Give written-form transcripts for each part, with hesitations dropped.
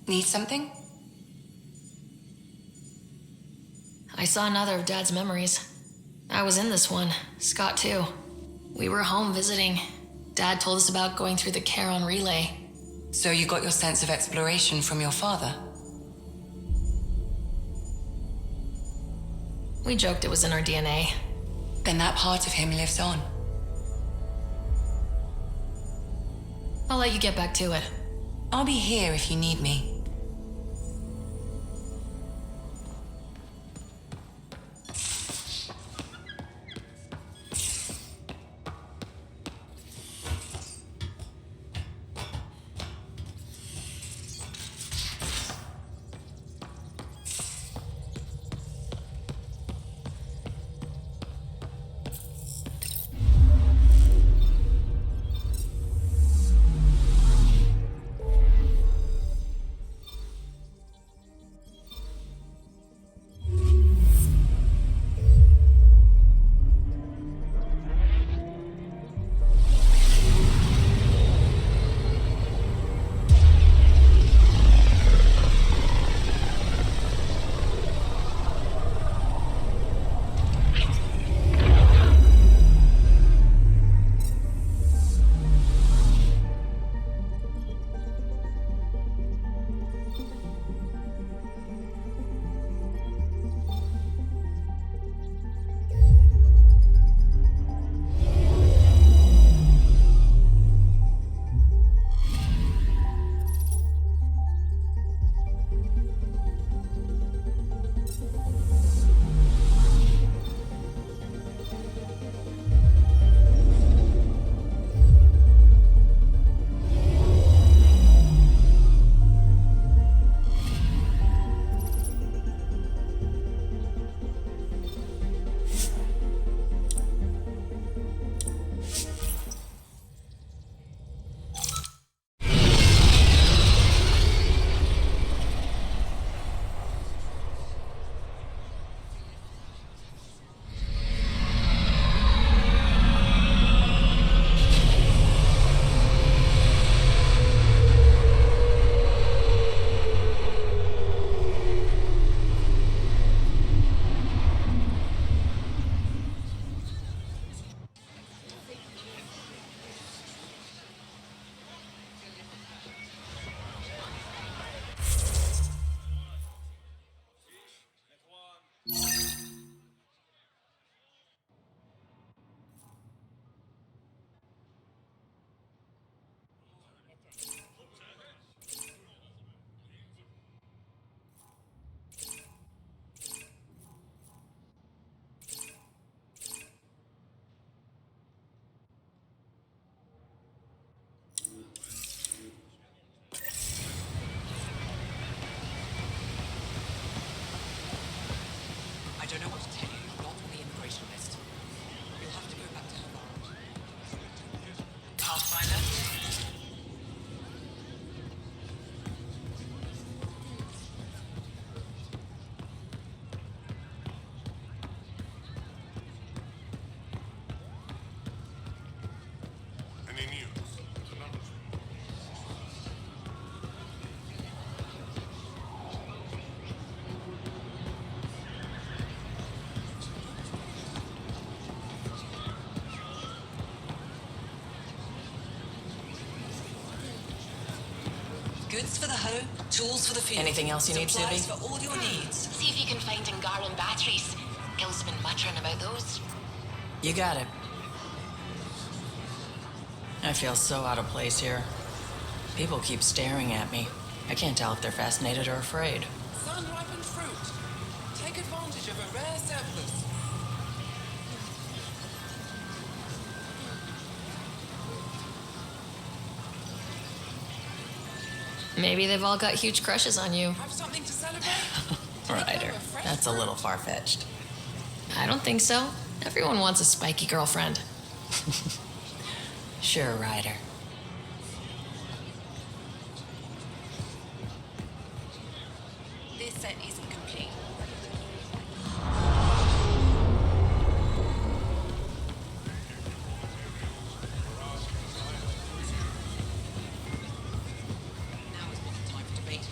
Need something? I saw another of Dad's memories. I was in this one, Scott too. We were home visiting. Dad told us about going through the Charon relay. So you got your sense of exploration from your father? We joked it was in our DNA. Then that part of him lives on. I'll let you get back to it. I'll be here if you need me. I don't know what to tell you. You're not on the immigration list. You'll have to go back to Havana. Pathfinder? Any news? Goods for the home, tools for the field. Anything else you need, Supplies Suvi? for all your needs. See if you can find Angaran batteries. Gil's been muttering about those. You got it. I feel so out of place here. People keep staring at me. I can't tell if they're fascinated or afraid. Sun-ripened fruit. Take advantage of a rare surplus. Maybe they've all got huge crushes on you. Have something to celebrate? Ryder, that's a little far-fetched. I don't think so. Everyone wants a spiky girlfriend. Sure, Ryder. This set isn't complete. Now is not the time for debate.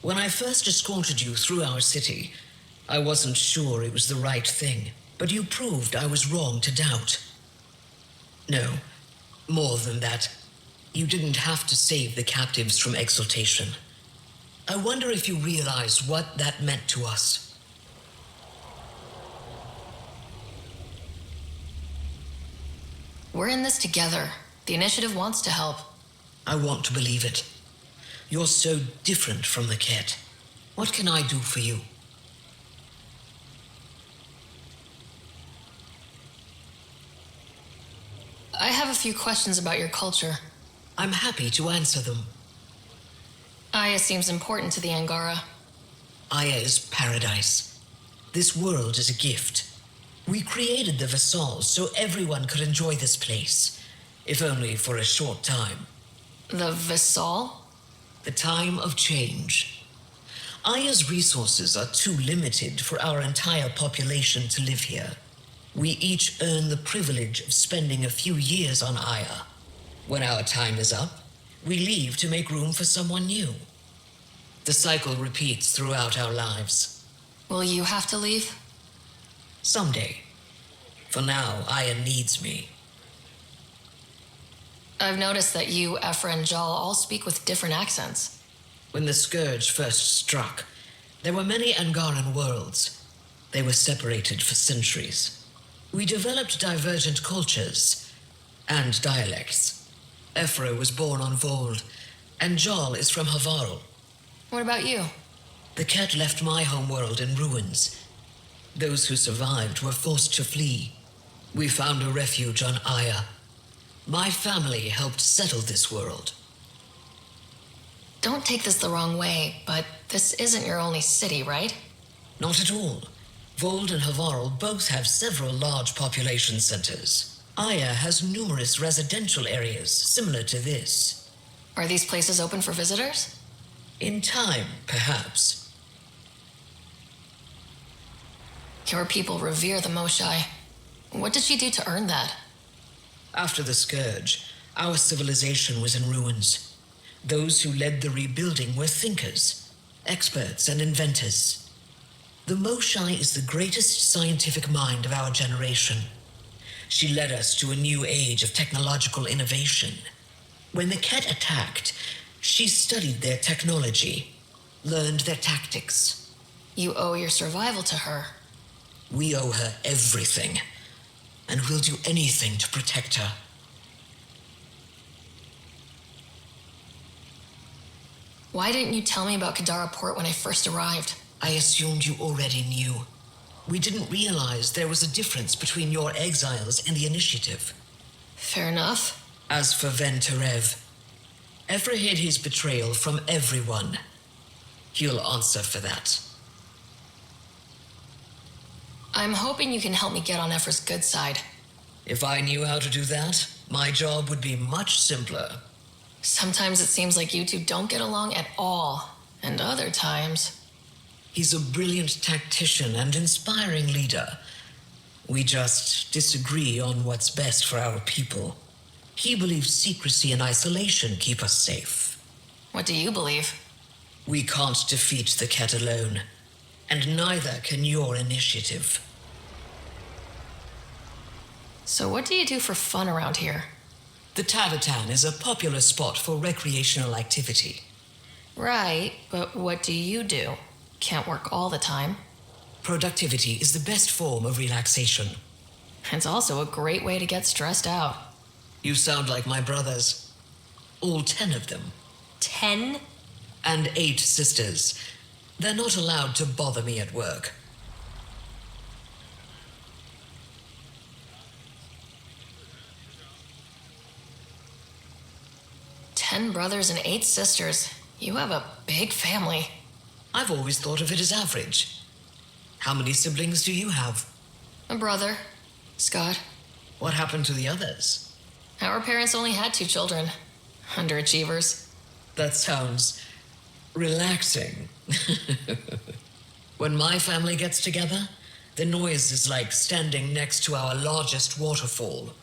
When I first escorted you through our city, I wasn't sure it was the right thing, but you proved I was wrong to doubt. No, more than that. You didn't have to save the captives from exaltation. I wonder if you realize what that meant to us. We're in this together. The initiative wants to help. I want to believe it. You're so different from the Ket. What can I do for you? I have a few questions about your culture. I'm happy to answer them. Aya seems important to the Angara. Aya is paradise. This world is a gift. We created the Vassals so everyone could enjoy this place, if only for a short time. The Vassal? The time of change. Aya's resources are too limited for our entire population to live here. We each earn the privilege of spending a few years on Aya. When our time is up, we leave to make room for someone new. The cycle repeats throughout our lives. Will you have to leave? Someday. For now, Aya needs me. I've noticed that you, Ephra, and Jal all speak with different accents. When the Scourge first struck, there were many Angaran worlds. They were separated for centuries. We developed divergent cultures and dialects. Ephra was born on Vold, and Jal is from Havarl. What about you? The Ket left my homeworld in ruins. Those who survived were forced to flee. We found a refuge on Aya. My family helped settle this world. Don't take this the wrong way, but this isn't your only city, right? Not at all. Vold and Havarl both have several large population centers. Aya has numerous residential areas similar to this. Are these places open for visitors? In time, perhaps. Your people revere the Moshai. What did she do to earn that? After the Scourge, our civilization was in ruins. Those who led the rebuilding were thinkers, experts, and inventors. The Moshai is the greatest scientific mind of our generation. She led us to a new age of technological innovation. When the Ket attacked, she studied their technology, learned their tactics. You owe your survival to her. We owe her everything, and we'll do anything to protect her. Why didn't you tell me about Kadara Port when I first arrived? I assumed you already knew. We didn't realize there was a difference between your exiles and the Initiative. Fair enough. As for Ven Terev, Ephra hid his betrayal from everyone. He'll answer for that. I'm hoping you can help me get on Ephra's good side. If I knew how to do that, my job would be much simpler. Sometimes it seems like you two don't get along at all, and other times... He's a brilliant tactician and inspiring leader. We just disagree on what's best for our people. He believes secrecy and isolation keep us safe. What do you believe? We can't defeat the Ket alone, and neither can your initiative. So what do you do for fun around here? The Tavatan is a popular spot for recreational activity. Right, but what do you do? Can't work all the time. Productivity is the best form of relaxation. It's also a great way to get stressed out. You sound like my brothers. All 10 of them. 10? And 8 sisters. They're not allowed to bother me at work. Ten brothers and 8 sisters. You have a big family. I've always thought of it as average. How many siblings do you have? A brother, Scott. What happened to the others? Our parents only had 2 children. Underachievers. That sounds relaxing. When my family gets together, the noise is like standing next to our largest waterfall.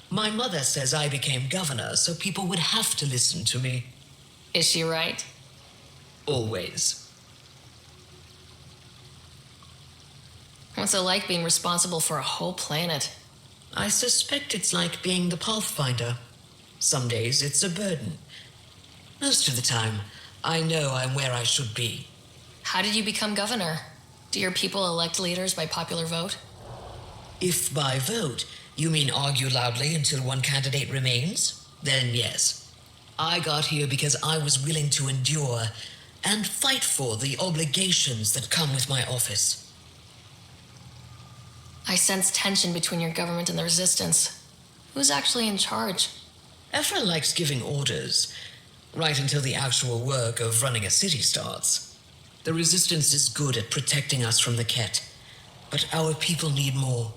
My mother says I became governor so people would have to listen to me. Is she right? Always. What's it like being responsible for a whole planet? I suspect it's like being the Pathfinder. Some days it's a burden. Most of the time, I know I'm where I should be. How did you become governor? Do your people elect leaders by popular vote? If by vote you mean argue loudly until one candidate remains, then yes. I got here because I was willing to endure and fight for the obligations that come with my office. I sense tension between your government and the resistance. Who's actually in charge? Ephra likes giving orders, right until the actual work of running a city starts. The resistance is good at protecting us from the Ket, but our people need more.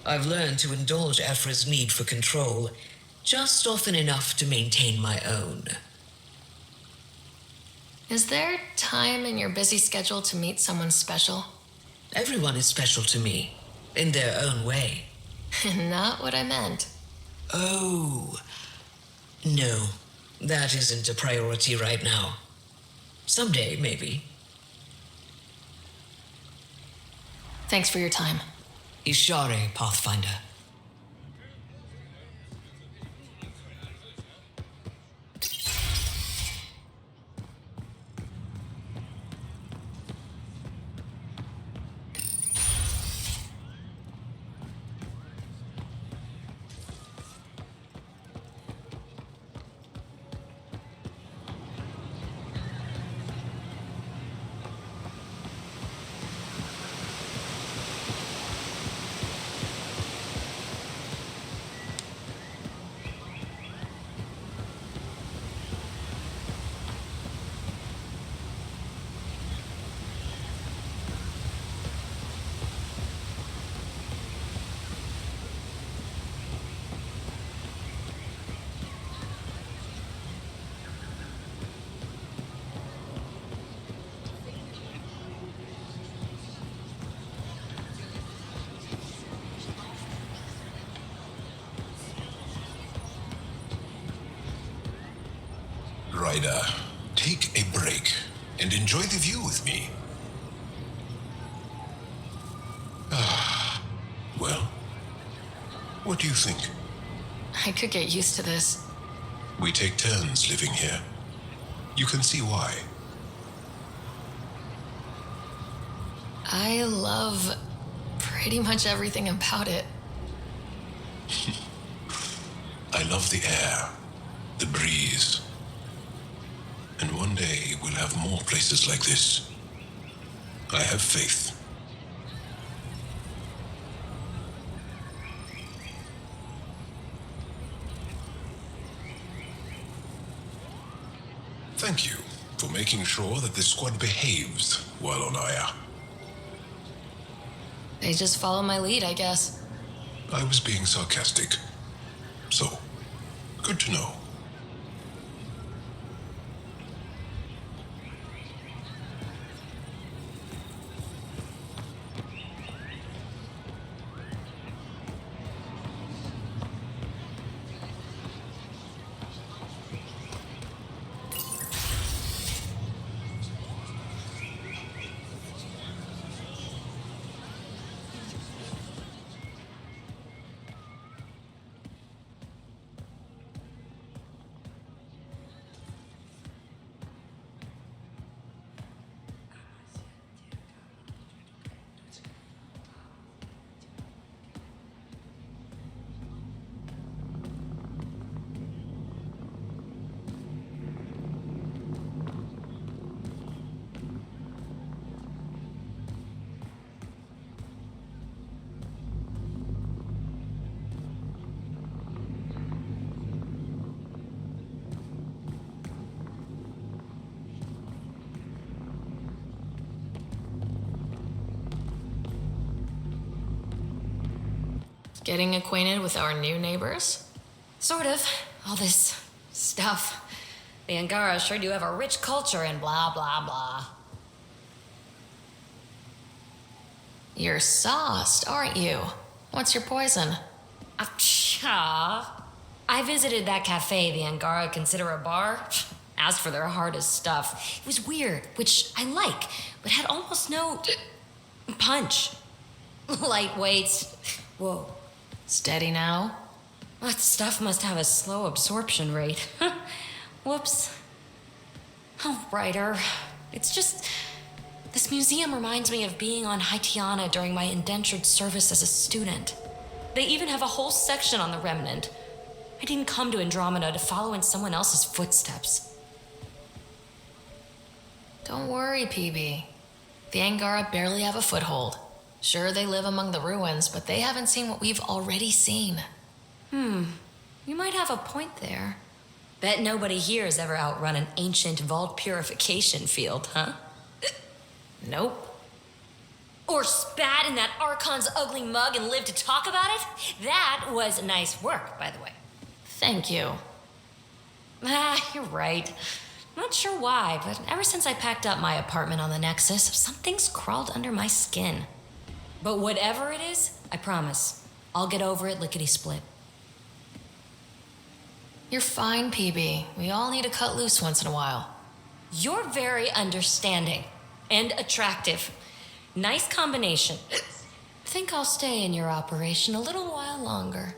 I've learned to indulge Ephra's need for control, just often enough to maintain my own. Is there time in your busy schedule to meet someone special? Everyone is special to me, in their own way. Not what I meant. Oh, no, that isn't a priority right now. Someday, maybe. Thanks for your time. Ishare, Pathfinder. Ryder, take a break and enjoy the view with me. Well, what do you think? I could get used to this. We take turns living here. You can see why. I love pretty much everything about it. I love the air, the breeze. And one day we'll have more places like this. I have faith. Thank you for making sure that this squad behaves while on Aya. They just follow my lead, I guess. I was being sarcastic. So, good to know. Getting acquainted with our new neighbors? Sort of. All this stuff. The Angara sure do have a rich culture and blah, blah, blah. You're sauced, aren't you? What's your poison? I visited that cafe the Angara consider a bar. Asked for their hardest stuff. It was weird, which I like, but had almost no punch. Lightweights. Whoa. Steady now. That stuff must have a slow absorption rate. Whoops. Oh, Ryder. It's just... This museum reminds me of being on Haitiana during my indentured service as a student. They even have a whole section on the Remnant. I didn't come to Andromeda to follow in someone else's footsteps. Don't worry, Peebee. The Angara barely have a foothold. Sure, they live among the ruins, but they haven't seen what we've already seen. You might have a point there. Bet nobody here has ever outrun an ancient vault purification field, huh? Nope. Or spat in that Archon's ugly mug and lived to talk about it? That was nice work, by the way. Thank you. You're right. Not sure why, but ever since I packed up my apartment on the Nexus, something's crawled under my skin. But whatever it is, I promise, I'll get over it lickety-split. You're fine, Peebee. We all need to cut loose once in a while. You're very understanding and attractive. Nice combination. Think I'll stay in your operation a little while longer.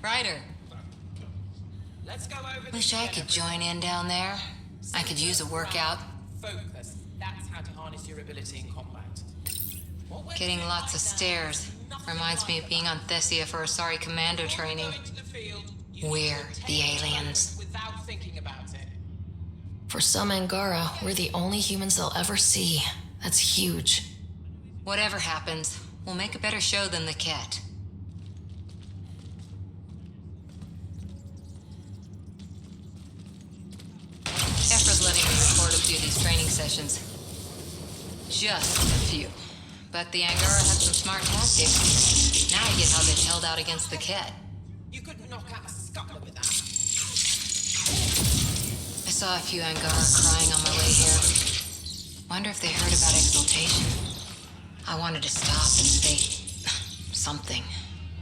Ryder, Let's go over this wish I again, could everyone. join in down there. I could use a workout. Focus. That's how to harness your ability in combat. What we're Getting doing lots of right now stairs. is nothing Reminds me of like being on Thessia for Asari commando that. training. Before you go into the field, you need We're to the take aliens. moments Without thinking about it. For some Angara, we're the only humans they'll ever see. That's huge. Whatever happens, we'll make a better show than the Ket. Ephra's letting me record a few of these training sessions. Just a few. But the Angara had some smart tactics. Now I get how they held out against the Ket. You couldn't knock out a scuttler with that. I saw a few Angara crying on my way here. Wonder if they heard about exaltation. I wanted to stop and say something.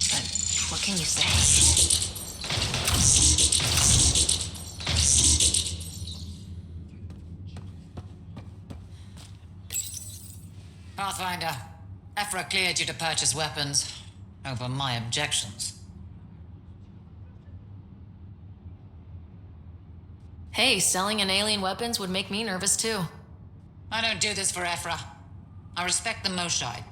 But what can you say? Pathfinder, Ephra cleared you to purchase weapons over my objections. Hey, selling an alien weapons would make me nervous too. I don't do this for Ephra. I respect the Moshai.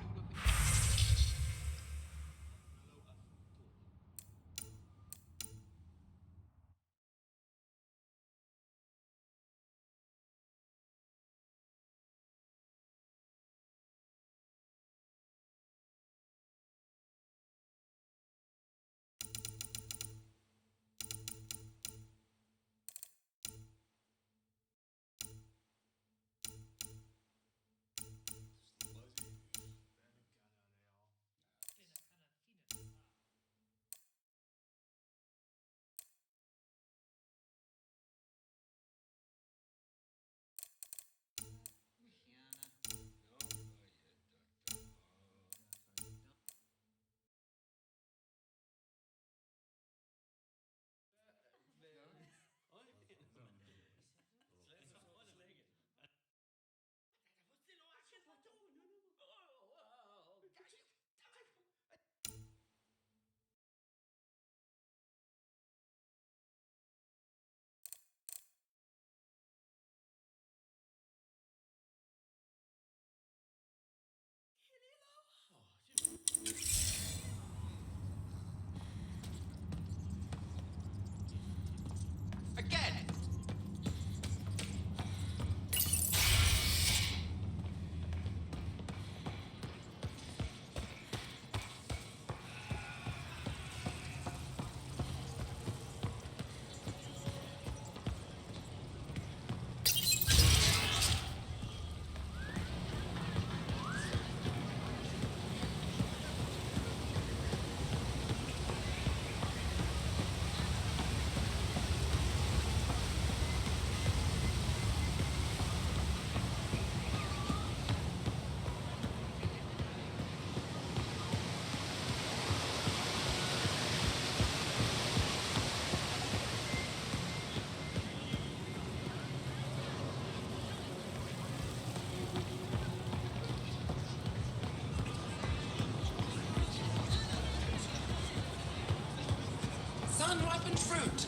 unripened fruit.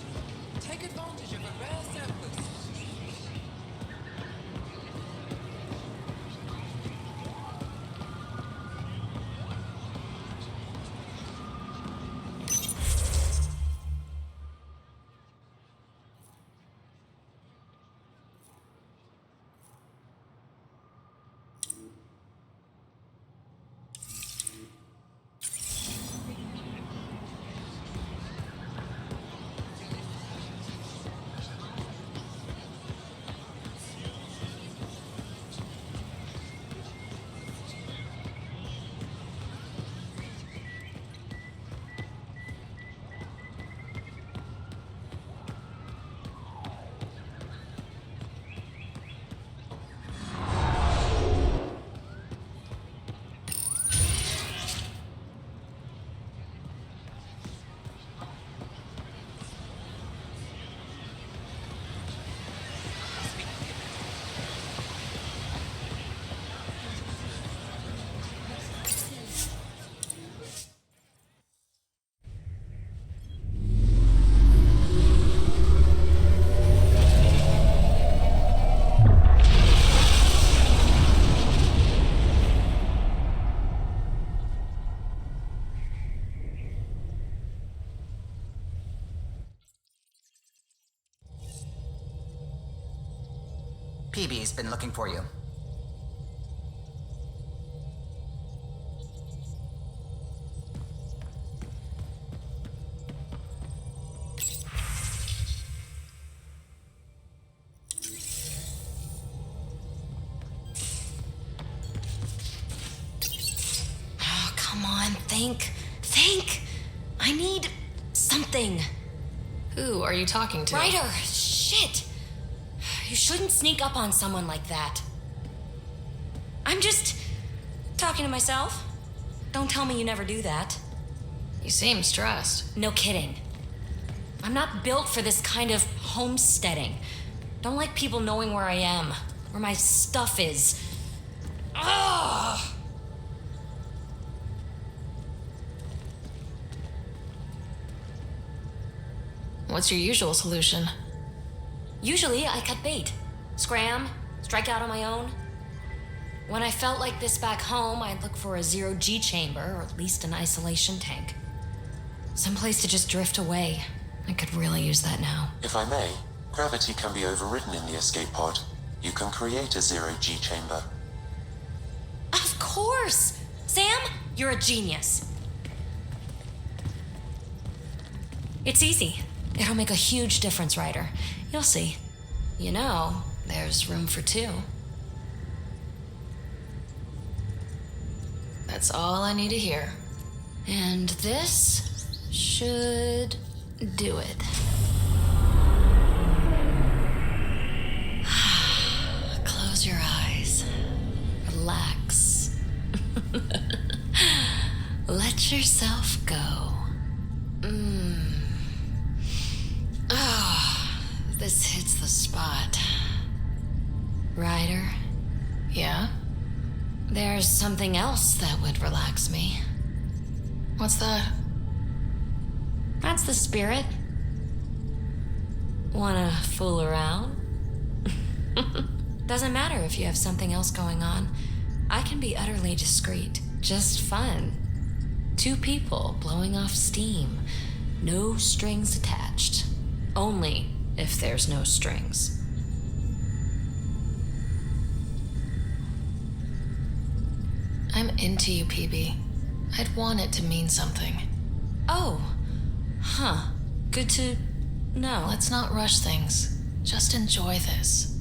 Take advantage of a rare surplus. Peebee's been looking for you. Oh, come on, think. Think! I need something. Who are you talking to? Ryder, shit! You shouldn't sneak up on someone like that. I'm just talking to myself. Don't tell me you never do that. You seem stressed. No kidding. I'm not built for this kind of homesteading. Don't like people knowing where I am, where my stuff is. Ugh! What's your usual solution? Usually I cut bait, scram, strike out on my own. When I felt like this back home, I'd look for a zero-G chamber, or at least an isolation tank. Someplace to just drift away. I could really use that now. If I may, gravity can be overridden in the escape pod. You can create a zero-G chamber. Of course! Sam, you're a genius. It's easy. It'll make a huge difference, Ryder. You'll see. You know, there's room for two. That's all I need to hear. And this should do it. Close your eyes. Relax. Let yourself go. Oh, this hits the spot. Ryder? Yeah? There's something else that would relax me. What's that? That's the spirit. Wanna fool around? Doesn't matter if you have something else going on. I can be utterly discreet. Just fun. Two people blowing off steam. No strings attached. Only if there's no strings. I'm into you, Peebee. I'd want it to mean something. Oh. Huh. Good to know. Let's not rush things. Just enjoy this.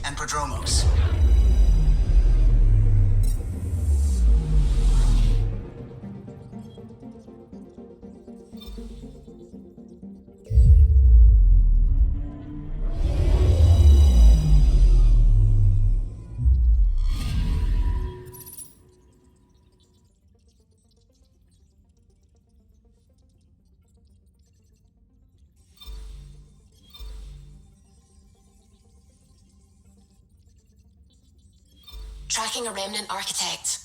and Prodromos. Tracking a remnant architect.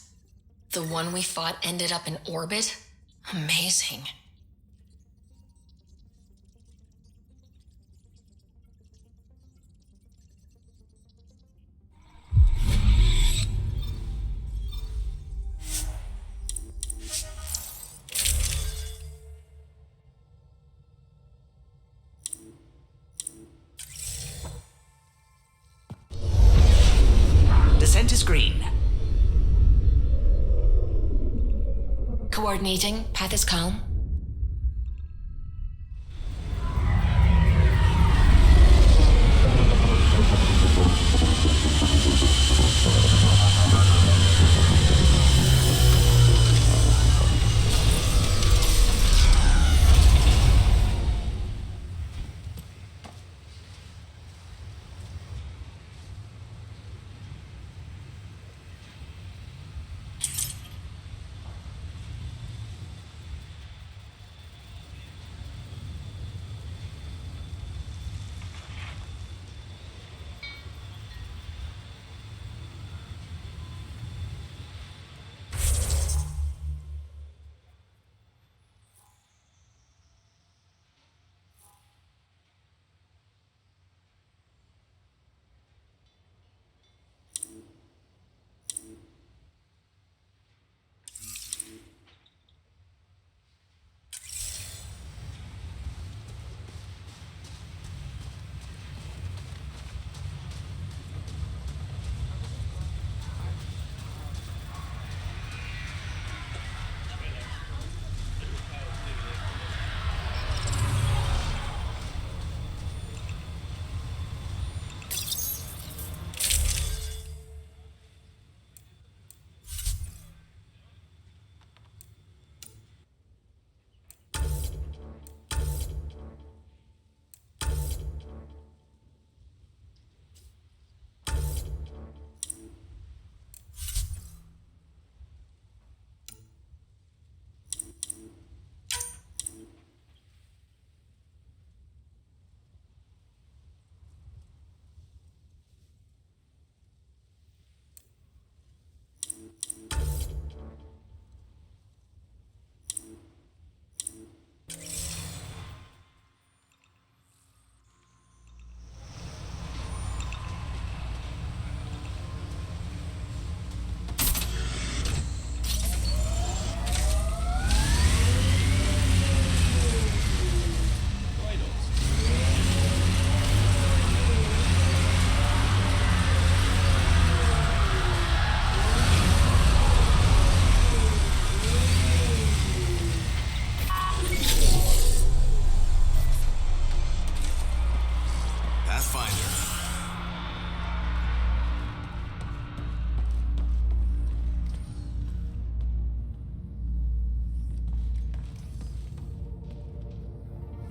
The one we fought ended up in orbit? Amazing. Descent is green. Coordinating. Path is calm.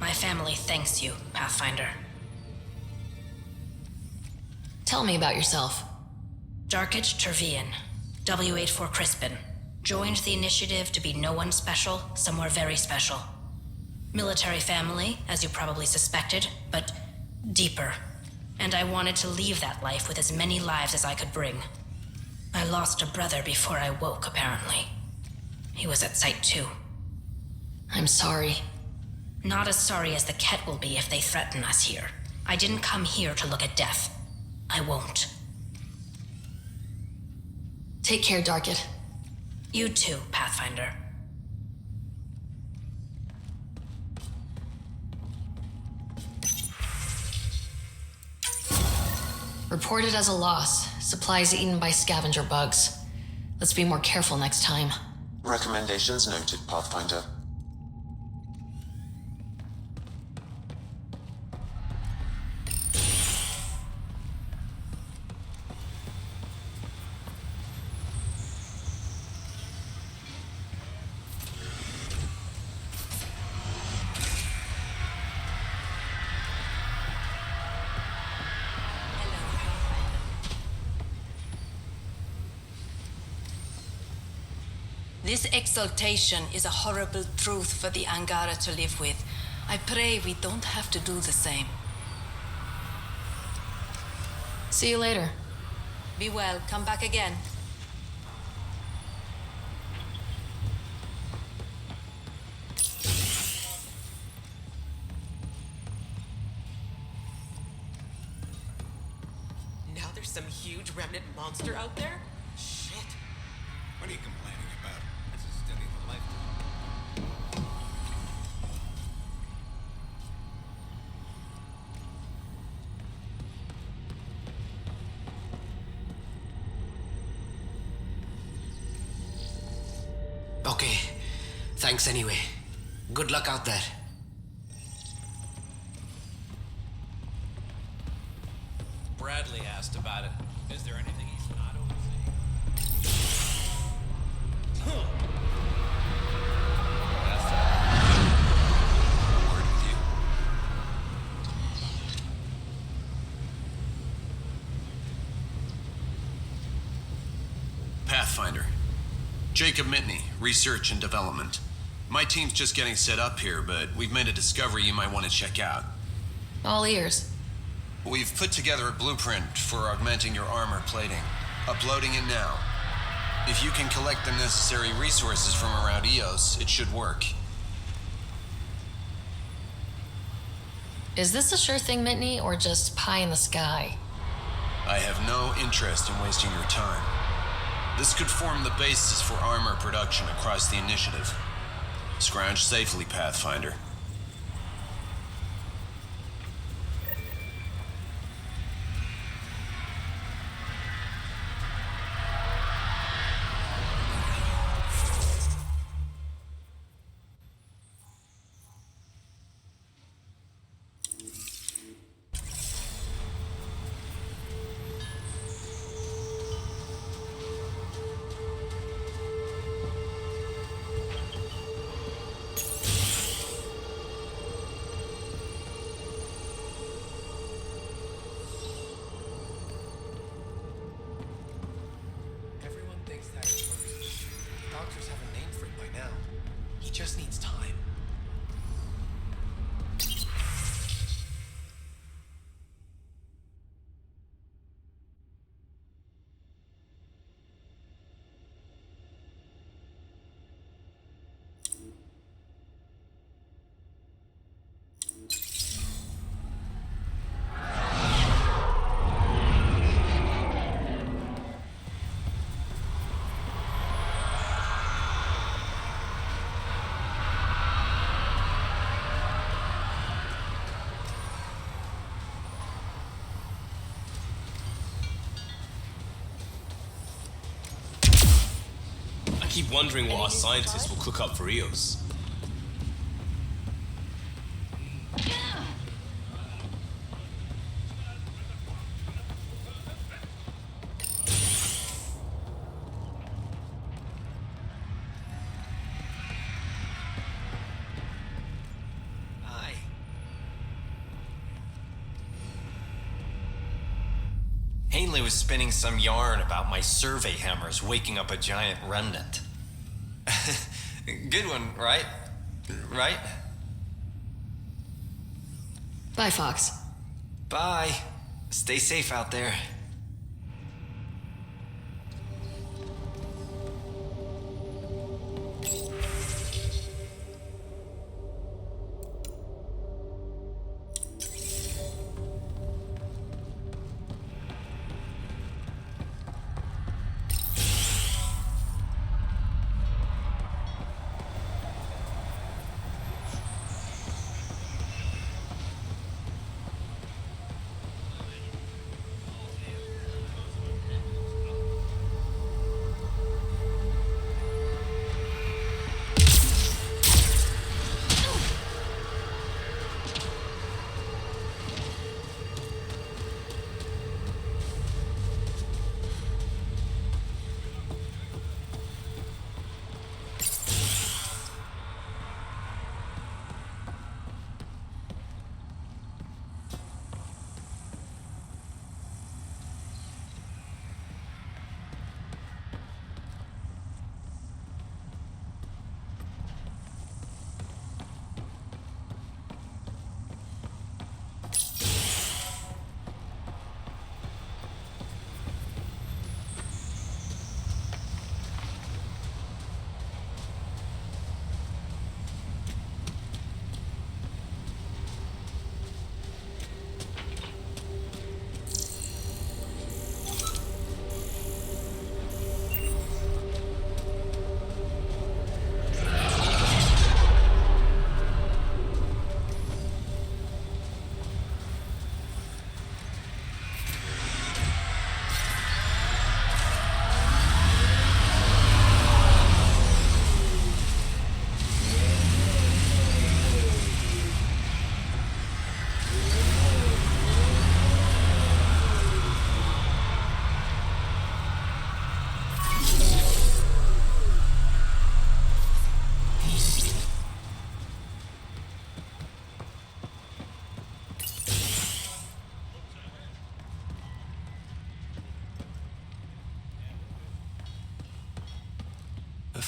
My family thanks you, Pathfinder. Tell me about yourself. Darkage Tervian, W84 Crispin. Joined the initiative to be no one special, somewhere very special. Military family, as you probably suspected, but deeper. And I wanted to leave that life with as many lives as I could bring. I lost a brother before I woke, apparently. He was at Site 2. I'm sorry. Not as sorry as the Ket will be if they threaten us here. I didn't come here to look at death. I won't. Take care, Darkit. You too, Pathfinder. Reported as a loss. Supplies eaten by scavenger bugs. Let's be more careful next time. Recommendations noted, Pathfinder. This exaltation is a horrible truth for the Angara to live with. I pray we don't have to do the same. See you later. Be well. Come back again. Now there's some huge remnant monster out there? Shit. What are you complaining about? This is steady the lifetime. Okay. Thanks anyway. Good luck out there. Bradley asked about it. Is there anything he's not overseeing? That's a word with you. Pathfinder. Jacob Mitney, Research and Development. My team's just getting set up here, but we've made a discovery you might want to check out. All ears. We've put together a blueprint for augmenting your armor plating. Uploading it now. If you can collect the necessary resources from around EOS, it should work. Is this a sure thing, Mitney, or just pie in the sky? I have no interest in wasting your time. This could form the basis for armor production across the initiative. Scrounge safely, Pathfinder. Everyone thinks that at first. Doctors have a name for it by now. He just needs time. I keep wondering what our scientists will cook up for EOS. Aye. Ainley was spinning some yarn about my survey hammers waking up a giant remnant. Good one, right? Right? Bye, Fox. Bye. Stay safe out there.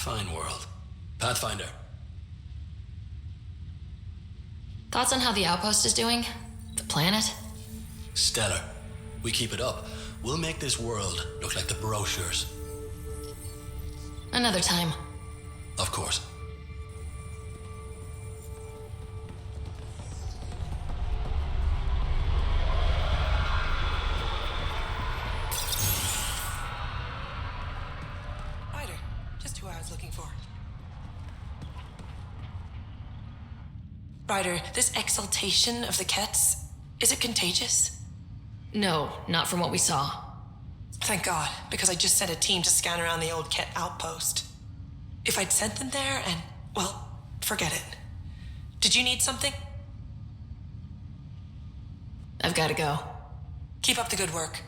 fine world. Pathfinder. Thoughts on how the outpost is doing? The planet? Stellar. We keep it up, we'll make this world look like the brochures. Another time. Of course. Ryder, just who I was looking for. Ryder, this exaltation of the Kets, is it contagious? No, not from what we saw. Thank God, because I just sent a team to scan around the old Ket outpost. If I'd sent them there and, well, forget it. Did you need something? I've got to go. Keep up the good work.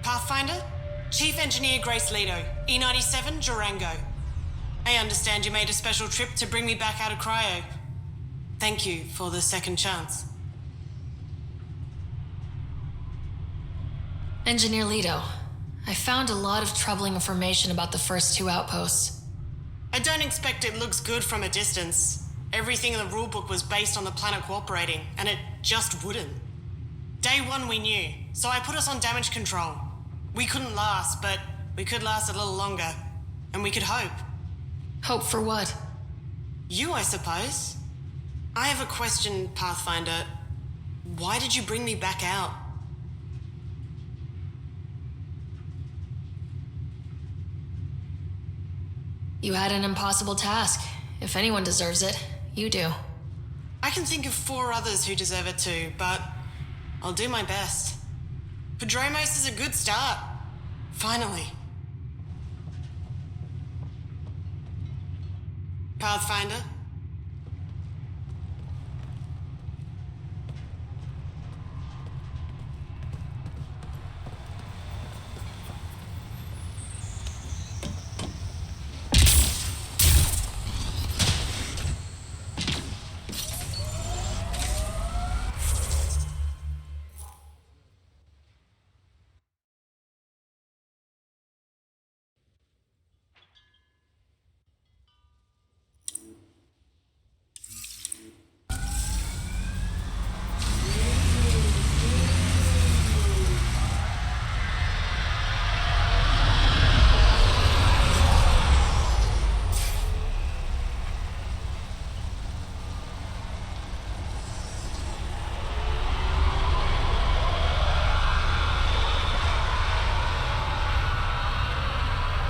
Pathfinder? Chief Engineer Grace Lito, E97, Durango. I understand you made a special trip to bring me back out of cryo. Thank you for the second chance. Engineer Lito, I found a lot of troubling information about the first two outposts. I don't expect it looks good from a distance. Everything in the rulebook was based on the planet cooperating, and it just wouldn't. Day one we knew, so I put us on damage control. We couldn't last, but we could last a little longer. And we could hope. Hope for what? You, I suppose. I have a question, Pathfinder. Why did you bring me back out? You had an impossible task. If anyone deserves it, you do. I can think of 4 others who deserve it too, but I'll do my best. Padromos is a good start. Finally. Pathfinder,